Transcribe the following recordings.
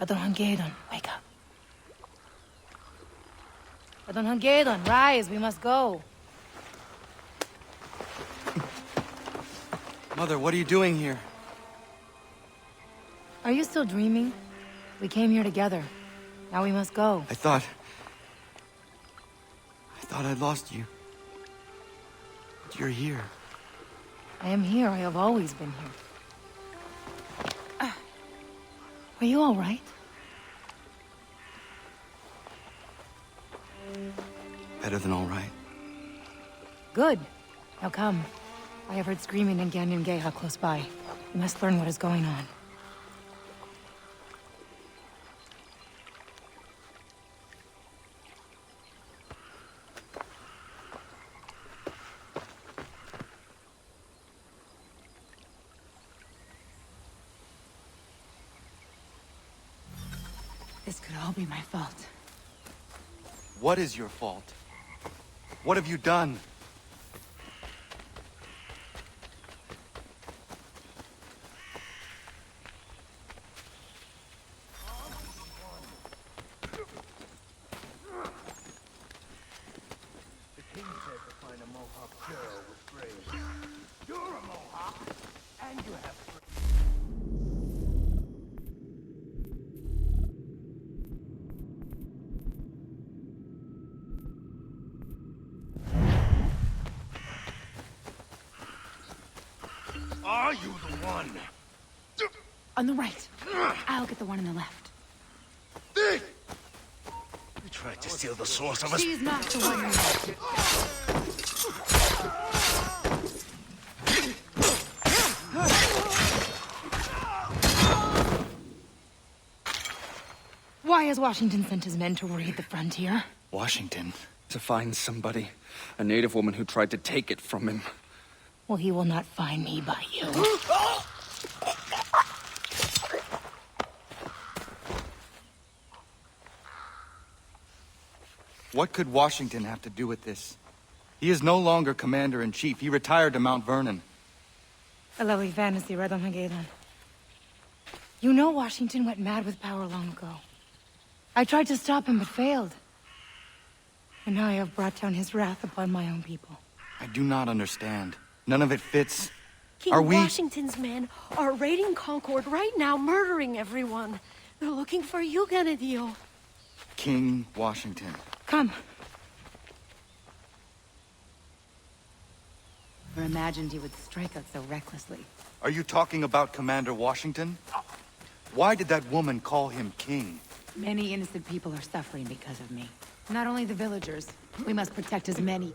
Adon Hangedon, wake up. Adon Hangedon, rise, we must go. Mother, what are you doing here? Are you still dreaming? We came here together. Now we must go. I thought I'd lost you. But you're here. I am here. I have always been here. Are you all right? Better than all right. Good. Now come. I have heard screaming in Ganyan Geha close by. We must learn what is going on. This could all be my fault. What is your fault? What have you done? Are you the one? On the right. I'll get the one on the left. You tried to steal the source of us. She's not the one on the left. Why has Washington sent his men to raid the frontier? Washington? To find somebody. A native woman who tried to take it from him. Well, he will not find me by you. What could Washington have to do with this? He is no longer commander-in-chief. He retired to Mount Vernon. A lovely fantasy, Radon Hagedon. You know Washington went mad with power long ago. I tried to stop him, but failed. And now I have brought down his wrath upon my own people. I do not understand. None of it fits. King Washington's men are raiding Concord right now, murdering everyone. They're looking for you, Ganadio. King Washington. Come. Never imagined he would strike out so recklessly. Are you talking about Commander Washington? Why did that woman call him king? Many innocent people are suffering because of me. Not only the villagers. We must protect as many.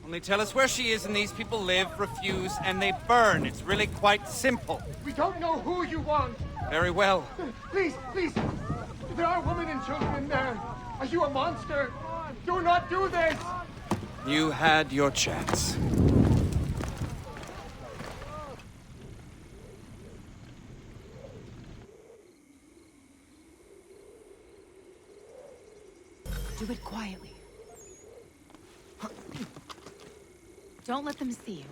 Only tell us where she is and these people live, refuse, and they burn. It's really quite simple. We don't know who you want. Very well. Please, please. There are women and children in there. Are you a monster? Do not do this. You had your chance. Do it quietly. Don't let them see you.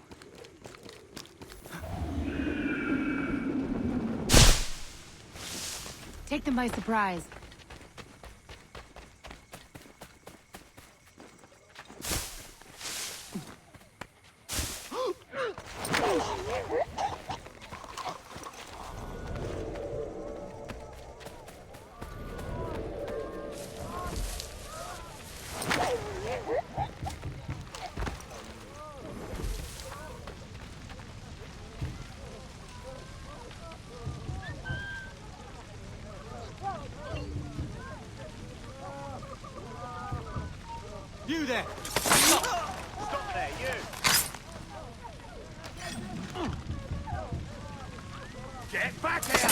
Take them by surprise. You there! Stop there, you! Get back here!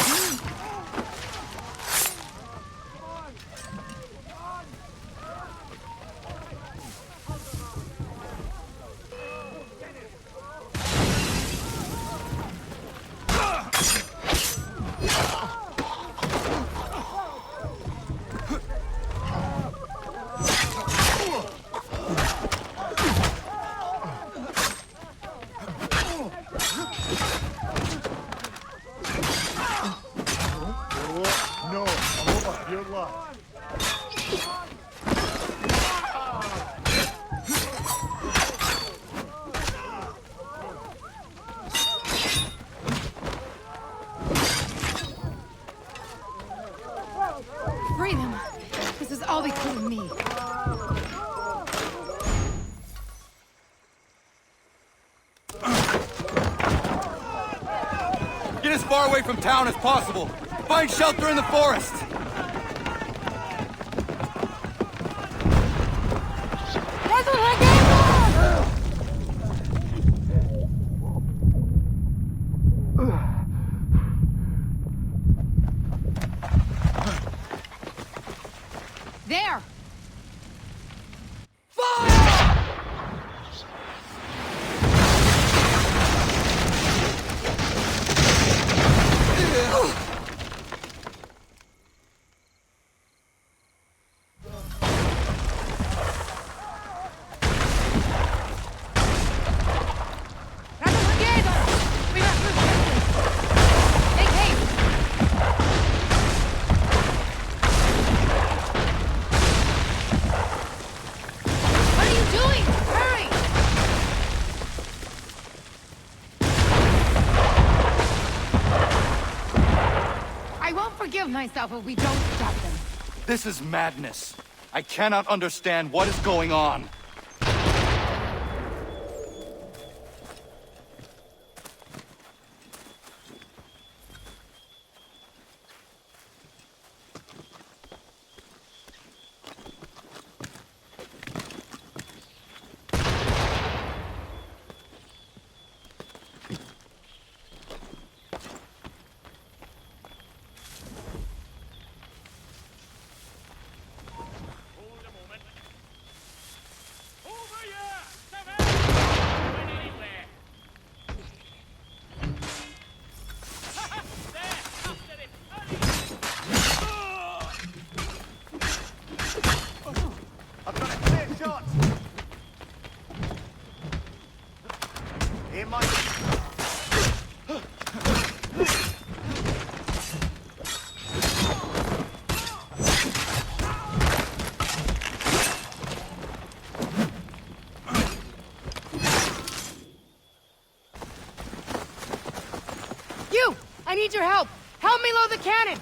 No, Aloha, you're lost. Free them. This is all because of me. Get as far away from town as possible. Find shelter in the forest. There! Forgive myself if we don't stop them. This is madness. I cannot understand what is going on. I've got a clear shot. Here, Mike. You! I need your help! Help me load the cannon!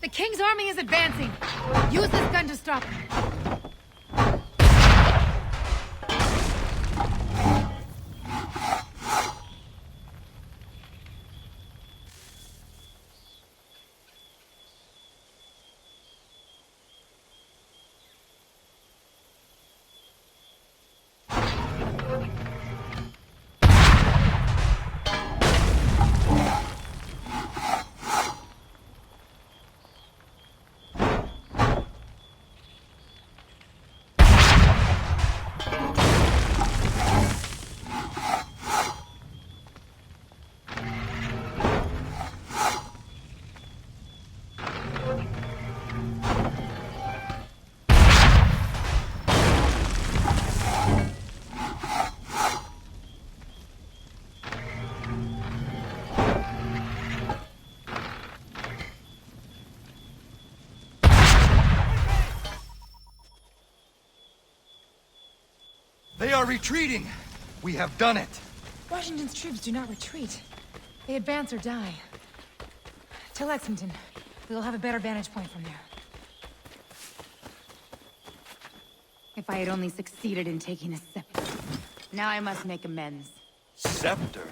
The King's army is advancing! Use this gun to stop them. They are retreating! We have done it! Washington's troops do not retreat. They advance or die. To Lexington. We'll have a better vantage point from there. If I had only succeeded in taking the scepter. Now I must make amends. Scepter?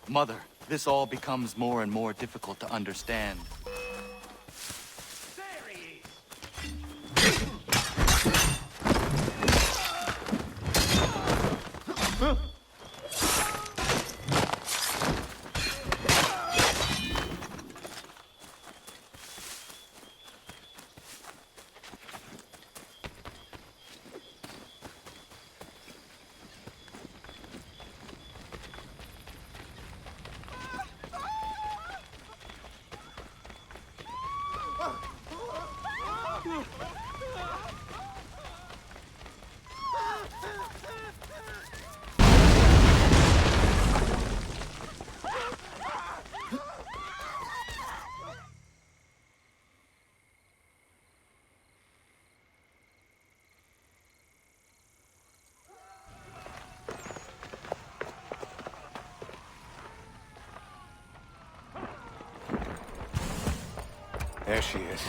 Mother, this all becomes more and more difficult to understand. There she is.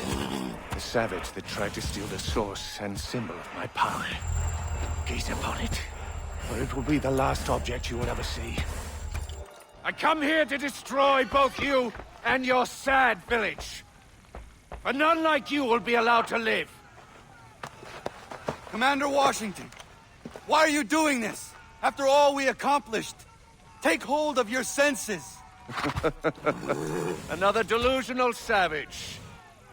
The savage that tried to steal the source and symbol of my power. Gaze upon it, or it will be the last object you will ever see. I come here to destroy both you and your sad village. For none like you will be allowed to live. Commander Washington, why are you doing this? After all we accomplished, take hold of your senses. Another delusional savage.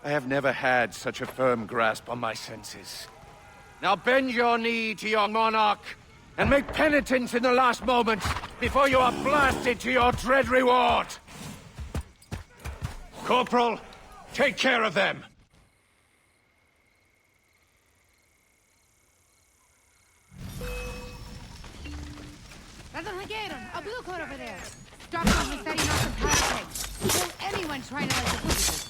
I have never had such a firm grasp on my senses. Now bend your knee to your monarch, and make penitence in the last moments before you are blasted to your dread reward. Corporal, take care of them. A blue coat over there. Stop them from setting off the power tank. Won't anyone try to like the visitors?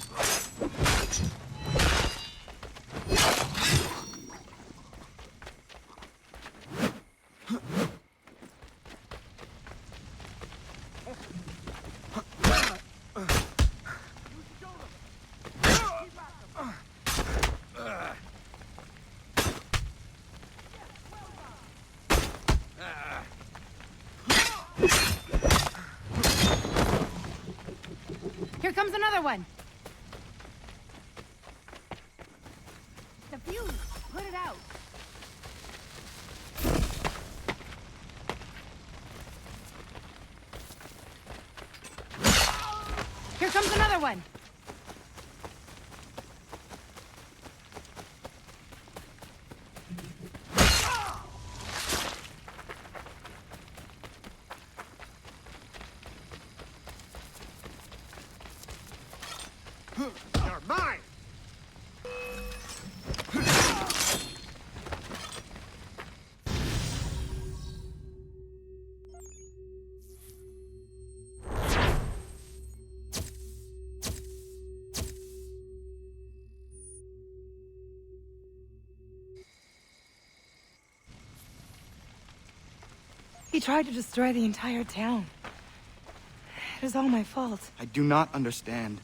Here comes another one. The fuse. Put it out. Here comes another one. You're mine! He tried to destroy the entire town. It is all my fault. I do not understand.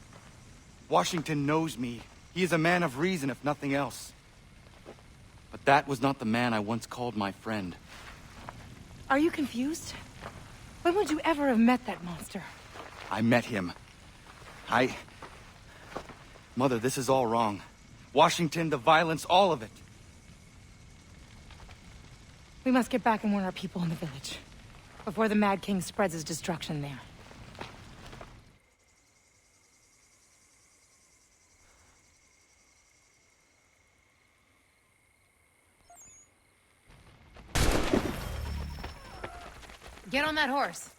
Washington knows me. He is a man of reason, if nothing else. But that was not the man I once called my friend. Are you confused? When would you ever have met that monster? I met him. Mother, this is all wrong. Washington, the violence, all of it. We must get back and warn our people in the village. Before the Mad King spreads his destruction there. Get on that horse.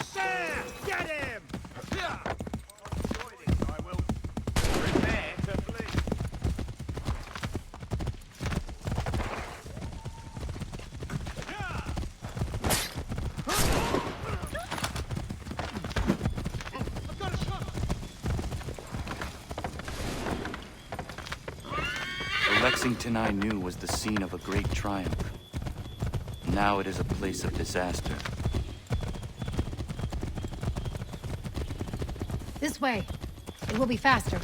Sam! Get him! I will prepare to flee. I've got a shot! The Lexington I knew was the scene of a great triumph. Now it is a place of disaster. This way. It will be faster.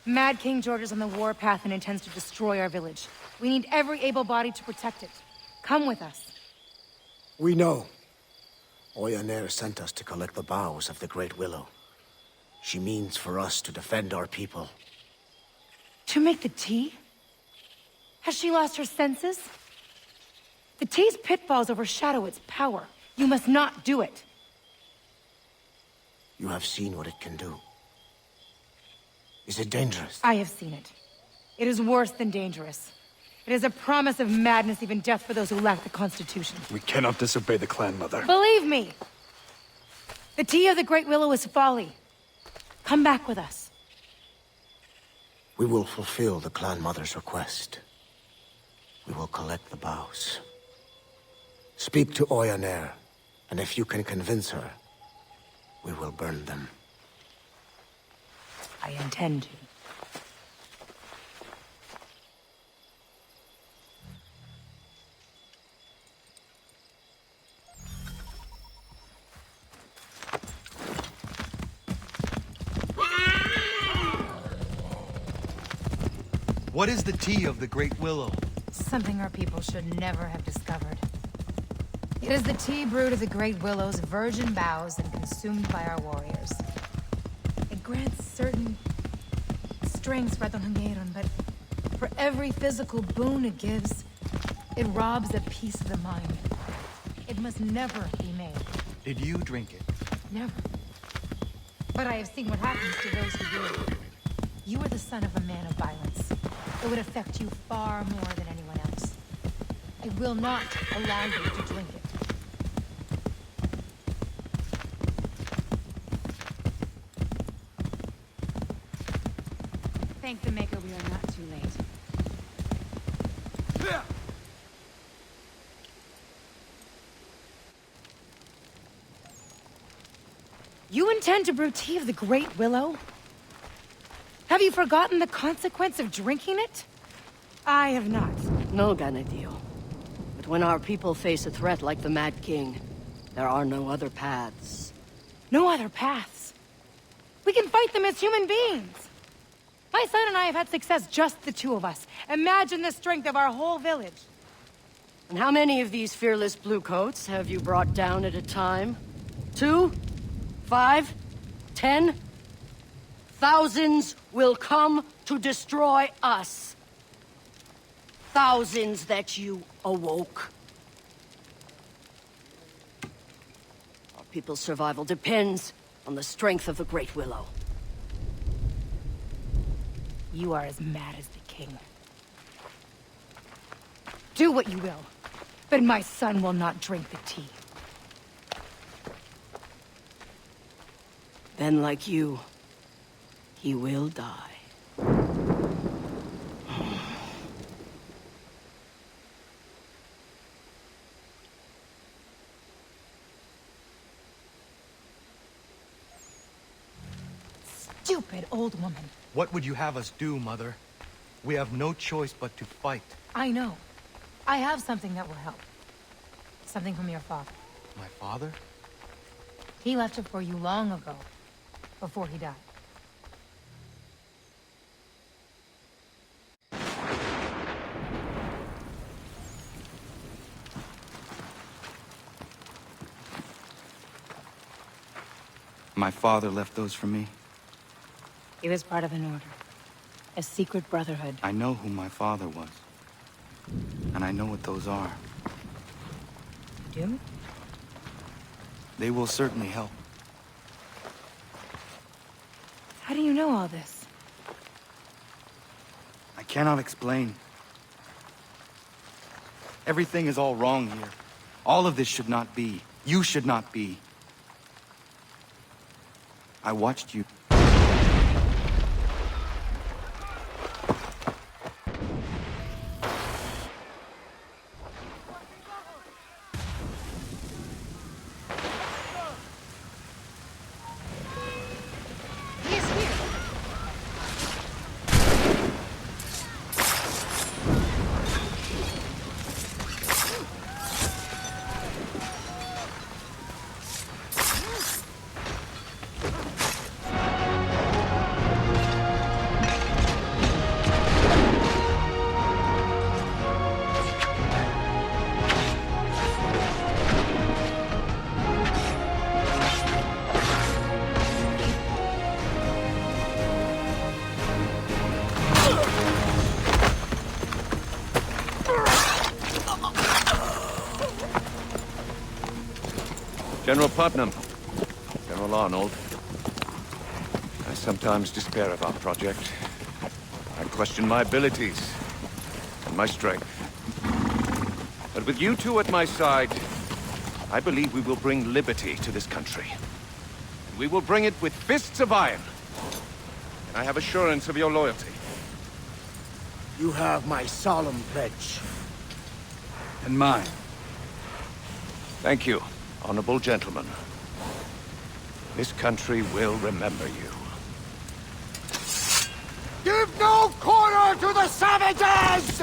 Mad King George is on the warpath and intends to destroy our village. We need every able body to protect it. Come with us. We know. Oyaner sent us to collect the boughs of the Great Willow. She means for us to defend our people. To make the tea? Has she lost her senses? The tea's pitfalls overshadow its power. You must not do it. You have seen what it can do. Is it dangerous? I have seen it. It is worse than dangerous. It is a promise of madness, even death for those who lack the Constitution. We cannot disobey the clan, Mother. Believe me! The tea of the Great Willow is folly. Come back with us. We will fulfill the clan mother's request. We will collect the boughs. Speak to Oyaner, and if you can convince her, we will burn them. I intend to. What is the tea of the Great Willow? Something our people should never have discovered. It is the tea brewed of the Great Willow's virgin boughs and consumed by our warriors. It grants certain strengths, Radonhangeron, but for every physical boon it gives, it robs a piece of the mind. It must never be made. Did you drink it? Never. But I have seen what happens to those who do. You are the son of a man of violence. It would affect you far more than anyone else. I will not allow you to drink it. Thank the Maker we are not too late. You intend to brew tea of the Great Willow? Have you forgotten the consequence of drinking it? I have not. No, Ganadio. But when our people face a threat like the Mad King, there are no other paths. No other paths. We can fight them as human beings. My son and I have had success, just the two of us. Imagine the strength of our whole village. And how many of these fearless bluecoats have you brought down at a time? 2? 5? 10? Thousands will come to destroy us. Thousands that you awoke. Our people's survival depends on the strength of the Great Willow. You are as mad as the king. Do what you will, but my son will not drink the tea. Then, like you, he will die. Stupid old woman. What would you have us do, Mother? We have no choice but to fight. I know. I have something that will help. Something from your father. My father? He left it for you long ago, before he died. My father left those for me. He was part of an order. A secret brotherhood. I know who my father was. And I know what those are. You do? They will certainly help. How do you know all this? I cannot explain. Everything is all wrong here. All of this should not be. You should not be. I watched you. He is here! General Putnam, General Arnold. I sometimes despair of our project. I question my abilities and my strength. But with you two at my side, I believe we will bring liberty to this country. And we will bring it with fists of iron. And I have assurance of your loyalty. You have my solemn pledge. And mine. Thank you, honorable gentlemen. This country will remember you. Give no quarter to the savages!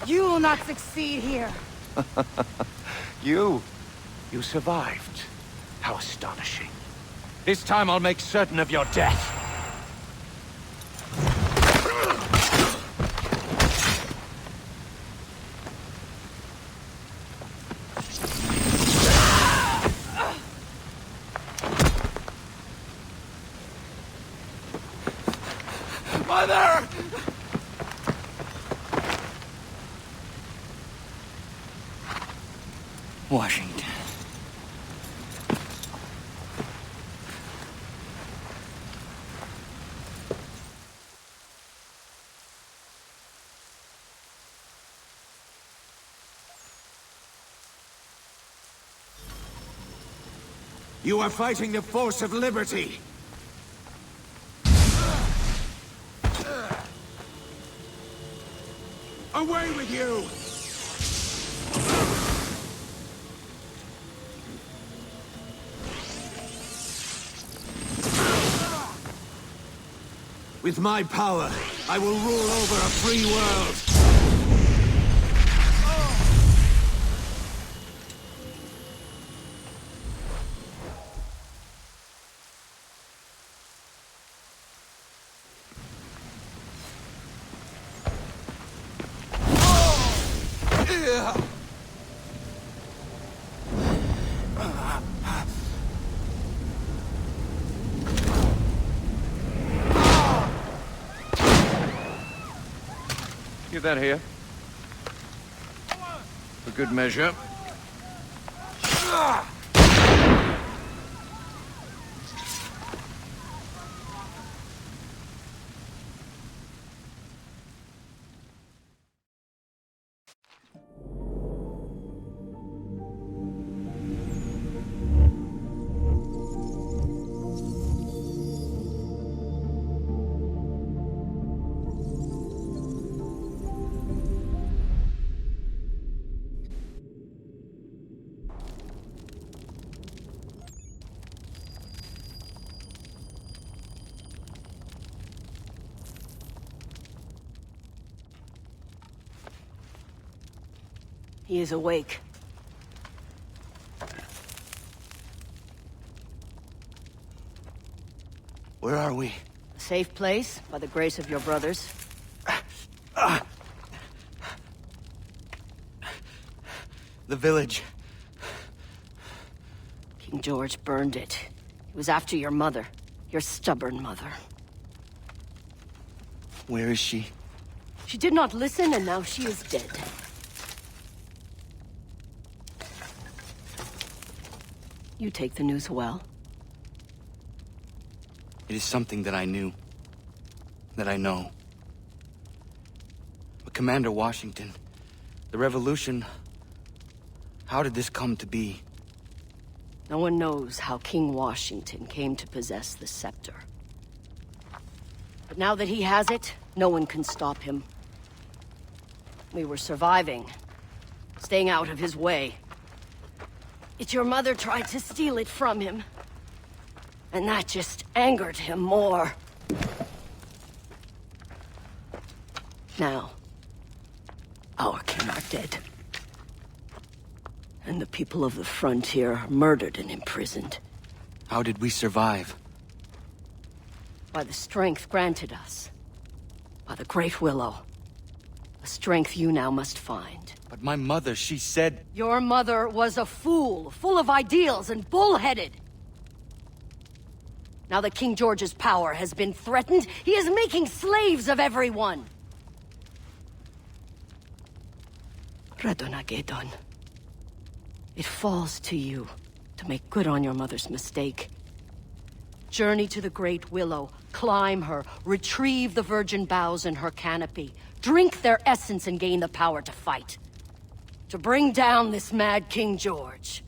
You will not succeed here. You survived. How astonishing. This time I'll make certain of your death. Mother! Washington. You are fighting the force of liberty. Away with you! With my power, I will rule over a free world. Give that here. For good measure. He is awake. Where are we? A safe place, by the grace of your brothers. The village. King George burned it. He was after your mother. Your stubborn mother. Where is she? She did not listen, and now she is dead. You take the news well. It is something that I knew. That I know. But Commander Washington, the revolution... How did this come to be? No one knows how King Washington came to possess the scepter. But now that he has it, no one can stop him. We were surviving, staying out of his way. Yet your mother tried to steal it from him. And that just angered him more. Now, our king are dead. And the people of the frontier are murdered and imprisoned. How did we survive? By the strength granted us. By the Great Willow. A strength you now must find. But my mother, she said... Your mother was a fool, full of ideals and bullheaded. Now that King George's power has been threatened, he is making slaves of everyone. Radonagedon. It falls to you to make good on your mother's mistake. Journey to the Great Willow, climb her, retrieve the virgin boughs in her canopy, drink their essence and gain the power to fight. To bring down this mad King George.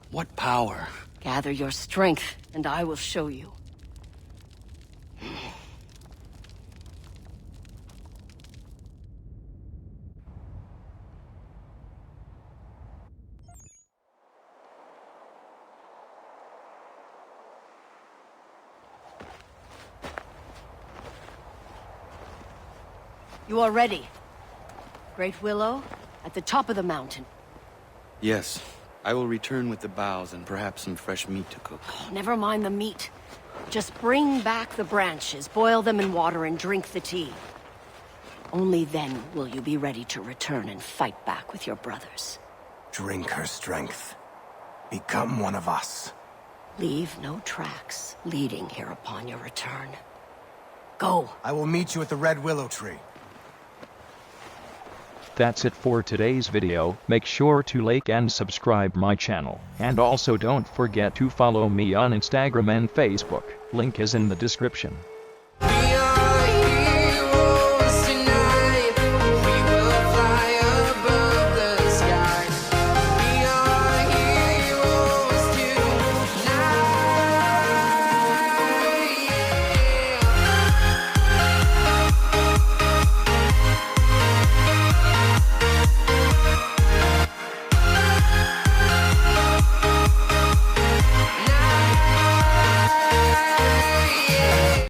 What power? Gather your strength, and I will show you. You are ready. Great Willow, at the top of the mountain. Yes. I will return with the boughs and perhaps some fresh meat to cook. Oh, never mind the meat. Just bring back the branches, boil them in water, and drink the tea. Only then will you be ready to return and fight back with your brothers. Drink her strength. Become one of us. Leave no tracks leading here upon your return. Go. I will meet you at the Red Willow Tree. That's it for today's video. Make sure to like and subscribe my channel. And also don't forget to follow me on Instagram and Facebook. Link is in the description.